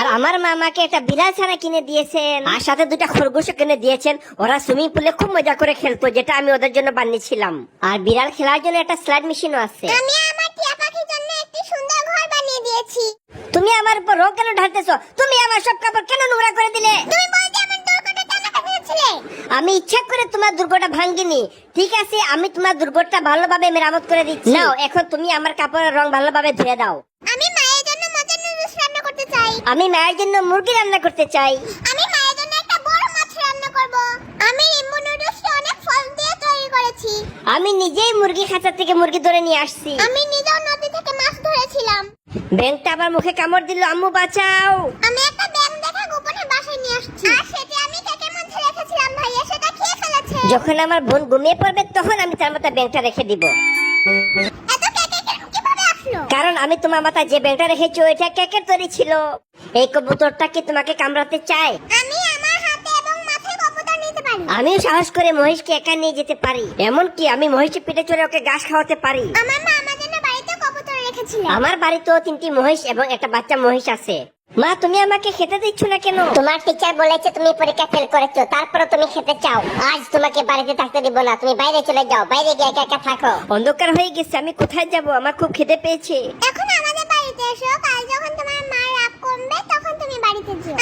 আর আমার মা আমাকে একটা বিড়াল ছানা কিনে দিয়েছেন, আর সাথে দুটা খরগোশও কিনে দিয়েছেন। ওরা সুইমিং পুলে খুব মজা করে খেলতো, যেটা আমি ওদের জন্য বানিয়েছিলাম। আর বিড়াল খেলার জন্য একটা স্লাইড মেশিনও আছে। আমি আমার টিয়া পাখির জন্য একটি সুন্দর ঘর বানিয়ে দিয়েছি। তুমি আমার উপর রোগ কেন ঢালতেছো? তুমি আমার সব কাপড় কেন নোংরা করে দিলে? তুমি বলতে আমার দুর্গটা কেন কাটিয়েছিলে? আমি ইচ্ছা করে তোমার দুর্গটা ভাঙ্গিনি। ঠিক আছে, আমি তোমার দুর্গটা ভালোভাবে মেরামত করে দিচ্ছি। নাও, এখন তুমি আমার কাপড়ের রং ভালোভাবে ধুয়ে দাও। আমি মায়ের জন্য মজার নুডলস রান্না করতে চাই। আমি মায়ের জন্য মুরগি রান্না করতে চাই। আমি মায়ের জন্য একটা বড় মাছ রান্না করব। আমি রিম্বু নুডলসটা অনেক ফল দিয়ে তৈরি করেছি। আমি নিজেই মুরগি খাঁচা থেকে মুরগি ধরে নিয়ে আসছি। আমি নিজেও নদী থেকে মাছ ধরেছিলাম। ব্যাঙটা আমার মুখে কামড় দিল, আম্মু বাঁচাও। আমি একটা ব্যাঙ দেখা গোপনে বাসায় নিয়ে আসছি। আর সেটা আমি কেকের মধ্যে রেখেছিলাম, ভাইয়া সেটা খেয়ে ফেলেছে। যখন আমার বোন ঘুমিয়ে পড়বে তখন আমি তার মাথায় ব্যাঙটা রেখে দিব। এত কেকে কিভাবে আসলো? কারণ আমি তোমার মাথায় যে ব্যাঙটা রেখেছি ওইটা কেকের তৈরি ছিল। এই কবুতরটা কি তোমাকে কামড়াতে চায়? আমি আমার হাতে এবং মাথায় কবুতর নিতে পারি। আমিও সাহস করে মহিষকে একা নিয়ে যেতে পারি। এমনকি আমি মহিষের পিঠে চড়ে ওকে ঘাস খাওয়াতে পারি। আমার মা আমার জন্য বাড়িতে কবুতর রেখেছিল। আমার বাড়িতেও 3টি মহিষ এবং একটা বাচ্চা মহিষ আছে। মা, তুমি আমাকে খেতে দিচ্ছ না কেন? তোমার টিচার বলেছে তুমি পরীক্ষা ফেল করেছো, তারপরে তুমি খেতে চাও। আজ তোমাকে বাড়িতে থাকতে দিব না, তুমি বাইরে চলে যাও, বাইরে গিয়ে একা একা থাকো। অন্ধকার হয়ে গেছে, আমি কোথায় যাব? আমার খুব খিদে পেয়েছে। এখন আমাদের বাড়িতে এসো, কাল যখন তোমার মা রাগ করবে তখন তুমি বাড়িতে যেও।